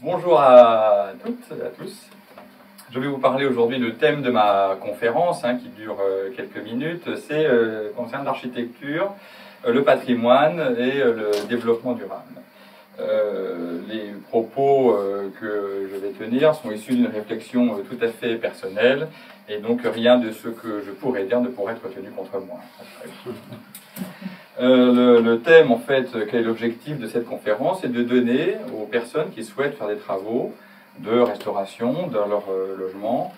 Bonjour à toutes et à tous. Je vais vous parler aujourd'hui du thème de ma conférence qui dure quelques minutes. C'est concerne l'architecture, le patrimoine et le développement durable. Les propos que je vais tenir sont issus d'une réflexion tout à fait personnelle et donc rien de ce que je pourrais dire ne pourrait être tenu contre moi. Le thème, en fait, quel est l'objectif de cette conférence, c'est de donner aux personnes qui souhaitent faire des travaux de restauration dans leur logement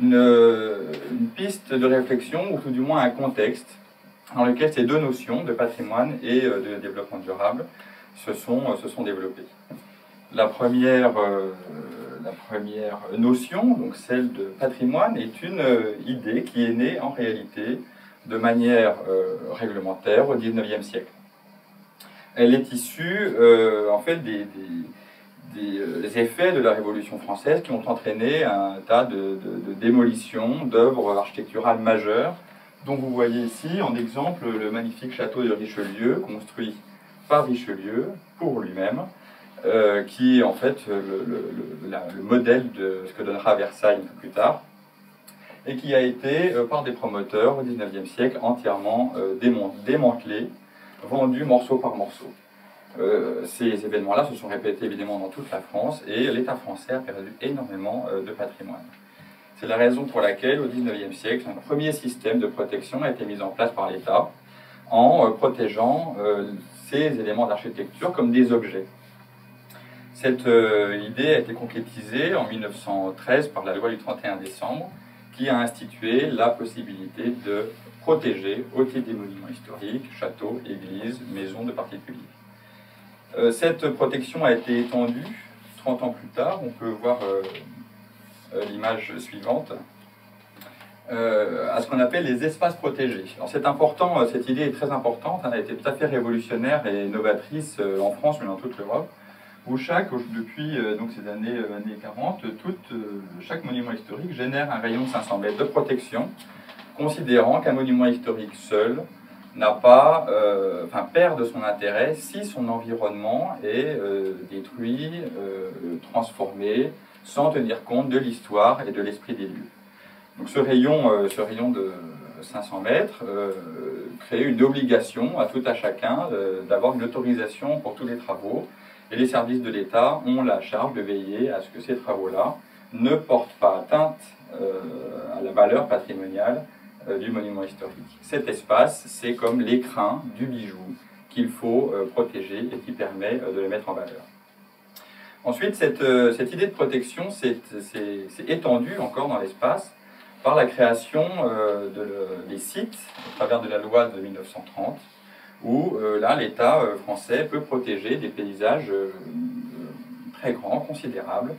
une piste de réflexion, ou tout du moins un contexte dans lequel ces deux notions de patrimoine et de développement durable se sont développées. La première notion, donc celle de patrimoine, est une idée qui est née en réalité de manière réglementaire au XIXe siècle. Elle est issue en fait des effets de la Révolution française qui ont entraîné un tas de démolitions d'œuvres architecturales majeures, dont vous voyez ici en exemple le magnifique château de Richelieu, construit par Richelieu pour lui-même, qui est en fait le modèle de ce que donnera Versailles un peu plus tard, et qui a été, par des promoteurs au XIXe siècle, entièrement démantelé, vendu morceau par morceau. Ces événements-là se sont répétés évidemment dans toute la France, et l'État français a perdu énormément de patrimoine. C'est la raison pour laquelle, au XIXe siècle, un premier système de protection a été mis en place par l'État, en protégeant ces éléments d'architecture comme des objets. Cette idée a été concrétisée en 1913 par la loi du 31 décembre, qui a institué la possibilité de protéger, au titre des monuments historiques, châteaux, églises, maisons de particuliers. Cette protection a été étendue 30 ans plus tard. On peut voir l'image suivante, à ce qu'on appelle les espaces protégés. Alors c'est important, cette idée est très importante, elle a été tout à fait révolutionnaire et novatrice en France, mais dans toute l'Europe, où depuis donc ces années 40, chaque monument historique génère un rayon de 500 mètres de protection, considérant qu'un monument historique seul n'a pas, perd de son intérêt si son environnement est détruit, transformé, sans tenir compte de l'histoire et de l'esprit des lieux. Donc ce rayon de 500 mètres crée une obligation à tout à chacun d'avoir une autorisation pour tous les travaux. Et les services de l'État ont la charge de veiller à ce que ces travaux-là ne portent pas atteinte à la valeur patrimoniale du monument historique. Cet espace, c'est comme l'écrin du bijou qu'il faut protéger et qui permet de le mettre en valeur. Ensuite, cette idée de protection s'est étendue encore dans l'espace par la création des sites au travers de la loi de 1930, où là l'État français peut protéger des paysages très grands, considérables,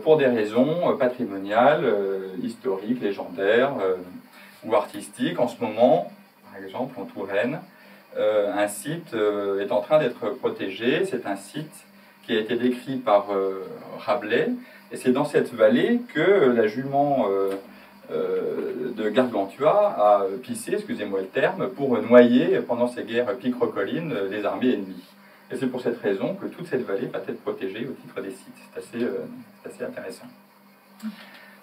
pour des raisons patrimoniales, historiques, légendaires ou artistiques. En ce moment, par exemple en Touraine, un site est en train d'être protégé. C'est un site qui a été décrit par Rabelais, et c'est dans cette vallée que la jument de Gargantua a pissé, excusez-moi le terme, pour noyer pendant ces guerres picrocolines les armées ennemies. Et c'est pour cette raison que toute cette vallée va être protégée au titre des sites. C'est assez intéressant.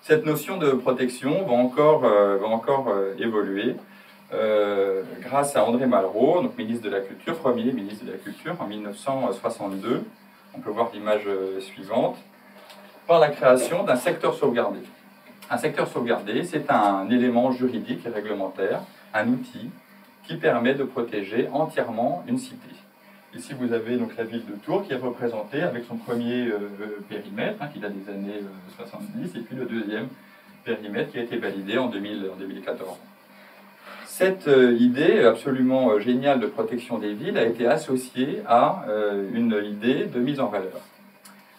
Cette notion de protection va encore évoluer grâce à André Malraux, donc ministre de la Culture, premier ministre de la Culture en 1962. On peut voir l'image suivante, par la création d'un secteur sauvegardé. Un secteur sauvegardé, c'est un élément juridique et réglementaire, un outil qui permet de protéger entièrement une cité. Ici, vous avez donc la ville de Tours qui est représentée avec son premier périmètre, qui date des années 70, et puis le deuxième périmètre qui a été validé en 2014. Cette idée absolument géniale de protection des villes a été associée à une idée de mise en valeur.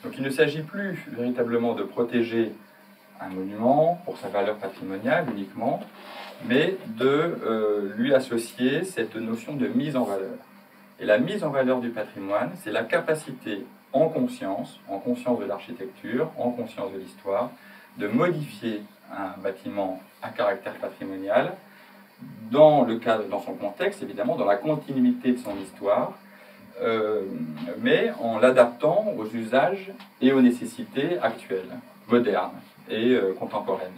Donc il ne s'agit plus véritablement de protéger un monument pour sa valeur patrimoniale uniquement, mais de lui associer cette notion de mise en valeur. Et la mise en valeur du patrimoine, c'est la capacité en conscience de l'architecture, en conscience de l'histoire, de modifier un bâtiment à caractère patrimonial dans son contexte, évidemment, dans la continuité de son histoire, mais en l'adaptant aux usages et aux nécessités actuelles, modernes et contemporaines.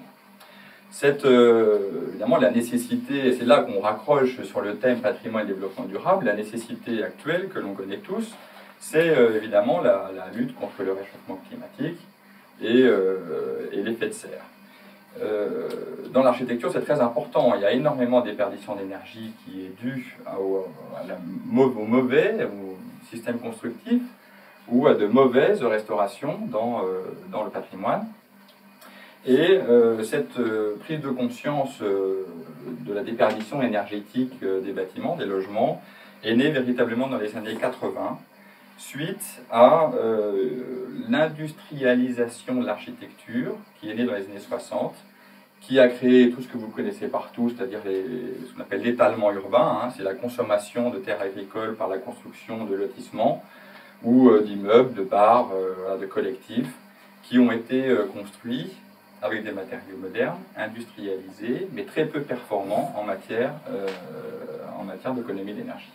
Évidemment, la nécessité, et c'est là qu'on raccroche sur le thème patrimoine et développement durable, la nécessité actuelle que l'on connaît tous, c'est évidemment la lutte contre le réchauffement climatique et l'effet de serre. Dans l'architecture, c'est très important. Il y a énormément de déperdition d'énergie qui est due au mauvais système constructif ou à de mauvaises restaurations dans le patrimoine. Et cette prise de conscience de la déperdition énergétique des bâtiments, des logements, est née véritablement dans les années 80, suite à l'industrialisation de l'architecture, qui est née dans les années 60, qui a créé tout ce que vous connaissez partout, c'est-à-dire ce qu'on appelle l'étalement urbain, hein, c'est la consommation de terres agricoles par la construction de lotissements, ou d'immeubles, de bars, de collectifs, qui ont été construits avec des matériaux modernes, industrialisés, mais très peu performants en matière d'économie d'énergie.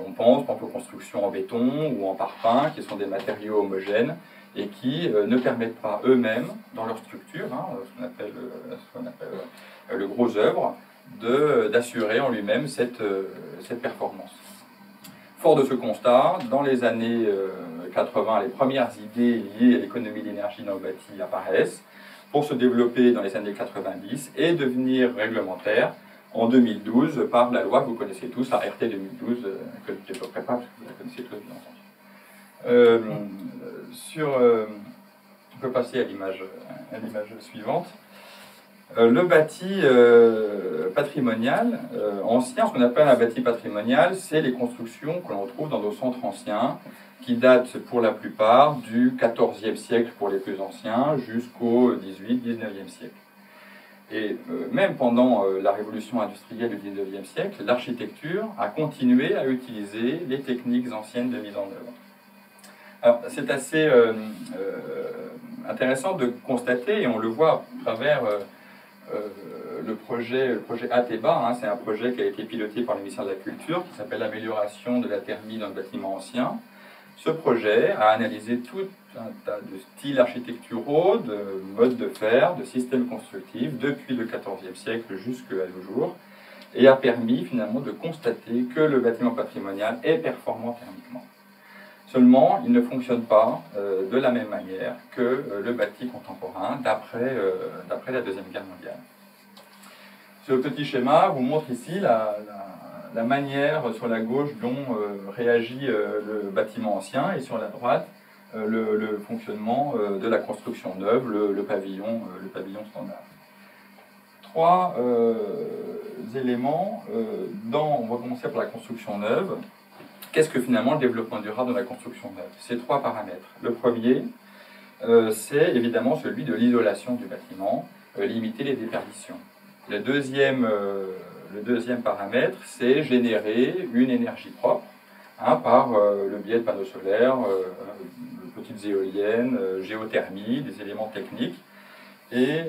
On pense aux constructions en béton ou en parpaing, qui sont des matériaux homogènes et qui ne permettent pas eux-mêmes, dans leur structure, hein, ce qu'on appelle le gros œuvre, d'assurer en lui-même cette performance. Fort de ce constat, dans les années 80, les premières idées liées à l'économie d'énergie dans le bâti apparaissent pour se développer dans les années 90 et devenir réglementaires en 2012 par la loi que vous connaissez tous, la RT 2012, que je ne développerai pas parce que vous la connaissez tous, bien entendu. On peut passer à l'image suivante. Le bâti patrimonial ancien, ce qu'on appelle un bâti patrimonial, c'est les constructions que l'on trouve dans nos centres anciens, qui datent pour la plupart du XIVe siècle pour les plus anciens jusqu'au XVIIIe, XIXe siècle. Et même pendant la révolution industrielle du XIXe siècle, l'architecture a continué à utiliser les techniques anciennes de mise en œuvre. Alors c'est assez intéressant de constater, et on le voit à travers le projet ATEBA, hein, c'est un projet qui a été piloté par le ministère de la Culture, qui s'appelle l'amélioration de la thermie dans le bâtiment ancien. Ce projet a analysé tout un tas de styles architecturaux, de modes de faire, de systèmes constructifs, depuis le XIVe siècle jusqu'à nos jours, et a permis finalement de constater que le bâtiment patrimonial est performant thermiquement. Seulement, il ne fonctionne pas de la même manière que le bâti contemporain d'après la Deuxième Guerre mondiale. Ce petit schéma vous montre ici la manière sur la gauche dont réagit le bâtiment ancien et sur la droite le fonctionnement de la construction neuve, le pavillon standard. Trois éléments. On va commencer par la construction neuve. Qu'est-ce que finalement le développement durable dans la construction neuve? C'est trois paramètres. Le premier, c'est évidemment celui de l'isolation du bâtiment, limiter les déperditions. Le deuxième paramètre, c'est générer une énergie propre, hein, par le biais de panneaux solaires, de petites éoliennes, géothermie, des éléments techniques. Et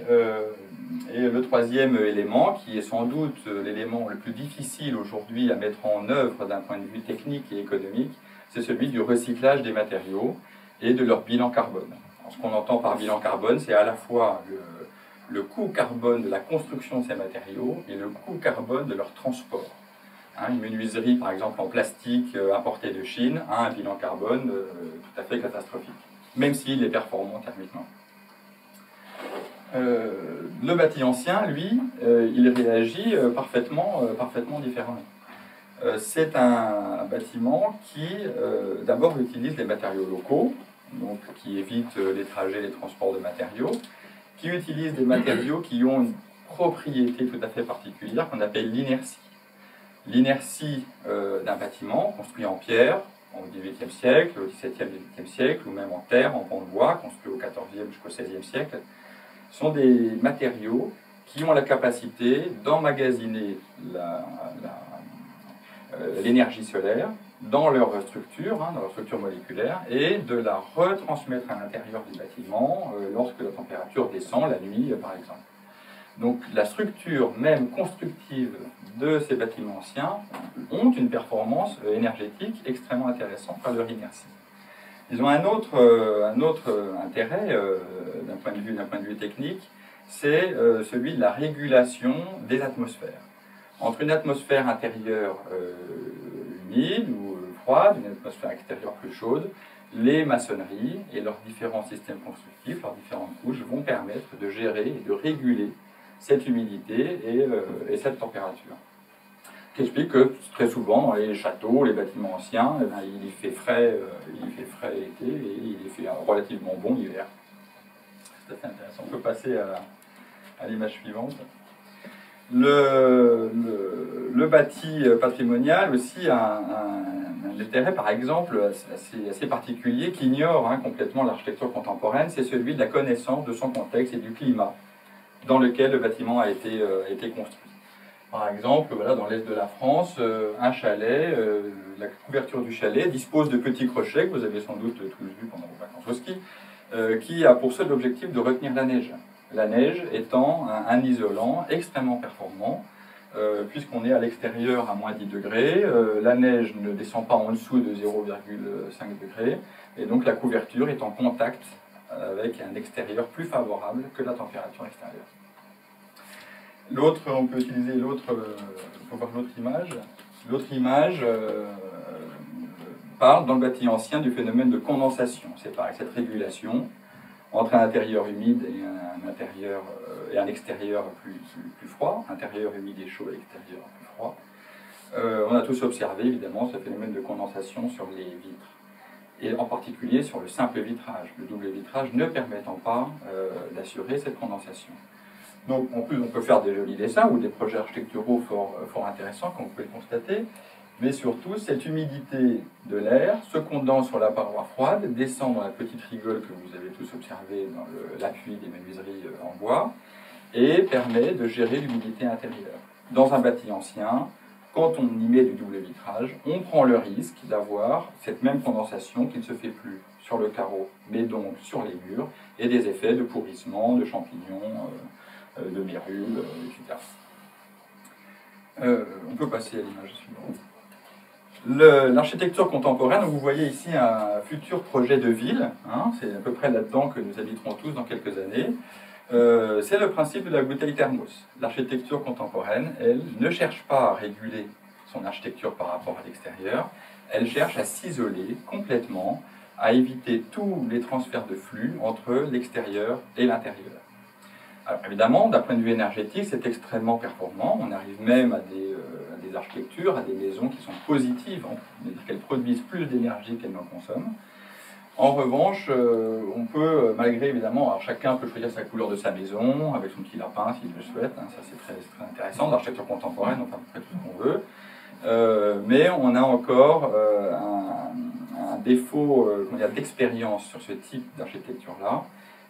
le troisième élément, qui est sans doute l'élément le plus difficile aujourd'hui à mettre en œuvre d'un point de vue technique et économique, c'est celui du recyclage des matériaux et de leur bilan carbone. Alors, ce qu'on entend par bilan carbone, c'est à la fois le coût carbone de la construction de ces matériaux et le coût carbone de leur transport. Hein, une menuiserie, par exemple, en plastique importé de Chine, a un bilan carbone tout à fait catastrophique, même s'il est performant thermiquement. Le bâti ancien, lui, il réagit parfaitement différemment. C'est un bâtiment qui, d'abord, utilise les matériaux locaux, donc qui évite les trajets, les transports de matériaux, qui utilise des matériaux qui ont une propriété tout à fait particulière qu'on appelle l'inertie. L'inertie d'un bâtiment construit en pierre au XVIIIe siècle, au XVIIe, XVIIIe siècle, ou même en terre, en pont de bois, construit au XIVe jusqu'au XVIe siècle, sont des matériaux qui ont la capacité d'emmagasiner l'énergie solaire dans leur structure, hein, dans leur structure moléculaire, et de la retransmettre à l'intérieur du bâtiment lorsque la température descend, la nuit par exemple. Donc la structure même constructive de ces bâtiments anciens ont une performance énergétique extrêmement intéressante par leur inertie. Ils ont un autre intérêt d'un point de vue technique, c'est celui de la régulation des atmosphères. Entre une atmosphère intérieure humide ou froide, une atmosphère extérieure plus chaude, les maçonneries et leurs différents systèmes constructifs, leurs différentes couches, vont permettre de gérer et de réguler cette humidité et cette température. Ce qui explique que très souvent, dans les châteaux, les bâtiments anciens, eh bien, il fait frais l'été et il fait relativement bon l'hiver. C'est assez intéressant. On peut passer à l'image suivante. Le bâti patrimonial aussi a un intérêt, par exemple, assez particulier, qui ignore complètement l'architecture contemporaine, c'est celui de la connaissance de son contexte et du climat dans lequel le bâtiment a été construit. Par exemple, voilà, dans l'est de la France, un chalet, la couverture du chalet dispose de petits crochets, que vous avez sans doute tous vus pendant vos vacances au ski, qui a pour seul objectif de retenir la neige. La neige étant un isolant extrêmement performant, puisqu'on est à l'extérieur à moins 10 degrés, la neige ne descend pas en dessous de 0,5 degrés, et donc la couverture est en contact avec un extérieur plus favorable que la température extérieure. On peut utiliser l'autre image. L'autre image parle dans le bâti ancien du phénomène de condensation. C'est pareil, cette régulation entre un intérieur humide et un extérieur plus froid, intérieur humide et chaud et extérieur plus froid. On a tous observé évidemment ce phénomène de condensation sur les vitres, et en particulier sur le simple vitrage, le double vitrage ne permettant pas d'assurer cette condensation. Donc en plus on peut faire des jolis dessins ou des projets architecturaux fort intéressants comme vous pouvez le constater, mais surtout cette humidité de l'air se condense sur la paroi froide, descend dans la petite rigole que vous avez tous observée dans l'appui des menuiseries en bois, et permet de gérer l'humidité intérieure. Dans un bâti ancien, quand on y met du double vitrage, on prend le risque d'avoir cette même condensation qui ne se fait plus sur le carreau, mais donc sur les murs, et des effets de pourrissement, de champignons, de mérules, etc. On peut passer à l'image suivante. L'architecture contemporaine, vous voyez ici un futur projet de ville, c'est à peu près là-dedans que nous habiterons tous dans quelques années. C'est le principe de la bouteille thermos. L'architecture contemporaine, elle, ne cherche pas à réguler son architecture par rapport à l'extérieur, elle cherche à s'isoler complètement, à éviter tous les transferts de flux entre l'extérieur et l'intérieur. Alors évidemment, d'un point de vue énergétique, c'est extrêmement performant. On arrive même à des architectures, à des maisons qui sont positives, c'est-à-dire qu'elles produisent plus d'énergie qu'elles n'en consomment. En revanche, on peut, malgré évidemment, alors chacun peut choisir sa couleur de sa maison, avec son petit lapin s'il le souhaite, ça c'est très intéressant, l'architecture contemporaine, on fait à peu près tout ce qu'on veut, mais on a encore un défaut d'expérience sur ce type d'architecture-là,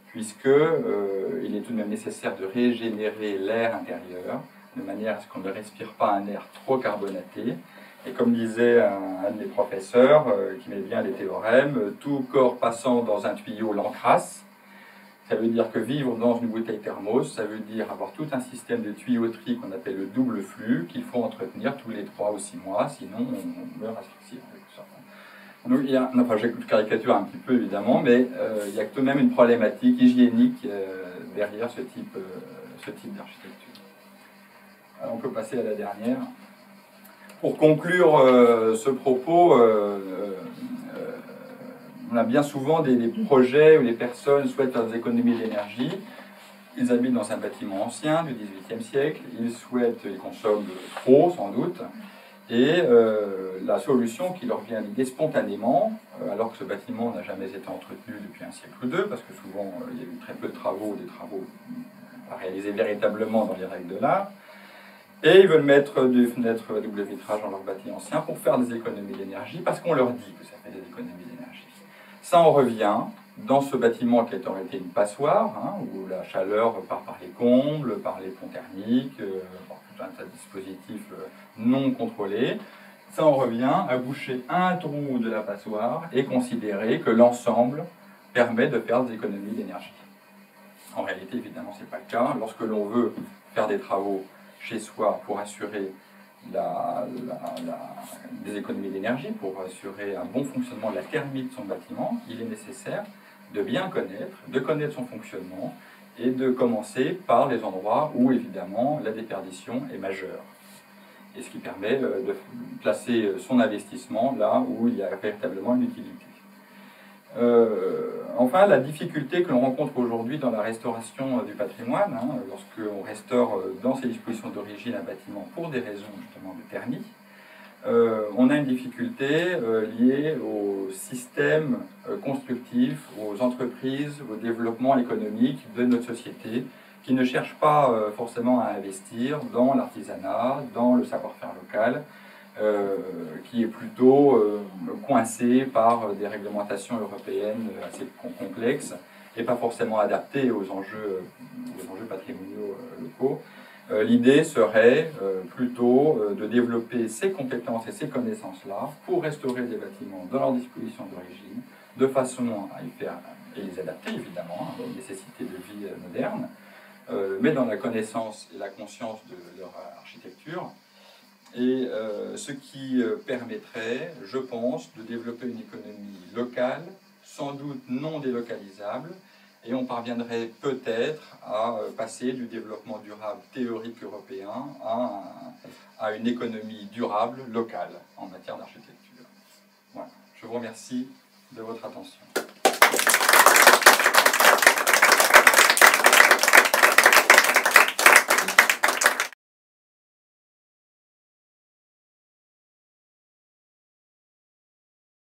puisqu'il est tout de même nécessaire de régénérer l'air intérieur, de manière à ce qu'on ne respire pas un air trop carbonaté. Et comme disait un de mes professeurs, qui met bien les théorèmes, tout corps passant dans un tuyau l'encrasse. Ça veut dire que vivre dans une bouteille thermos, ça veut dire avoir tout un système de tuyauterie qu'on appelle le double flux, qu'il faut entretenir tous les 3 ou 6 mois, sinon on meurt asphyxié. Donc je caricature un petit peu évidemment, mais il y a tout de même une problématique hygiénique derrière ce type d'architecture. Alors, on peut passer à la dernière. Pour conclure ce propos, on a bien souvent des projets où les personnes souhaitent faire des économies d'énergie. Ils habitent dans un bâtiment ancien du XVIIIe siècle, ils consomment trop sans doute, et la solution qui leur vient à l'idée spontanément, alors que ce bâtiment n'a jamais été entretenu depuis un siècle ou deux, parce que souvent il y a eu très peu de travaux, des travaux à réaliser véritablement dans les règles de l'art, et ils veulent mettre des fenêtres à double vitrage dans leur bâti ancien pour faire des économies d'énergie, parce qu'on leur dit que ça fait des économies d'énergie. Ça en revient dans ce bâtiment qui aurait été une passoire, où la chaleur part par les combles, par les ponts thermiques, par tout un tas de dispositifs non contrôlés. Ça en revient à boucher un trou de la passoire et considérer que l'ensemble permet de faire des économies d'énergie. En réalité, évidemment, ce n'est pas le cas. Lorsque l'on veut faire des travaux chez soi pour assurer la des économies d'énergie, pour assurer un bon fonctionnement de la thermie de son bâtiment, il est nécessaire de bien connaître, de connaître son fonctionnement et de commencer par les endroits où, évidemment, la déperdition est majeure. Et ce qui permet de placer son investissement là où il y a véritablement une utilité. Enfin, la difficulté que l'on rencontre aujourd'hui dans la restauration du patrimoine, lorsqu'on restaure dans ses dispositions d'origine un bâtiment pour des raisons justement de thermie, on a une difficulté liée au système constructif, aux entreprises, au développement économique de notre société, qui ne cherchent pas forcément à investir dans l'artisanat, dans le savoir-faire local, qui est plutôt coincé par des réglementations européennes assez complexes et pas forcément adaptées aux enjeux patrimoniaux locaux. L'idée serait plutôt de développer ces compétences et ces connaissances-là pour restaurer des bâtiments dans leur disposition d'origine, de façon à y faire, et les adapter évidemment aux nécessités de vie moderne, mais dans la connaissance et la conscience de leur architecture, et ce qui permettrait, je pense, de développer une économie locale, sans doute non délocalisable, et on parviendrait peut-être à passer du développement durable théorique européen à une économie durable locale en matière d'architecture. Voilà. Je vous remercie de votre attention.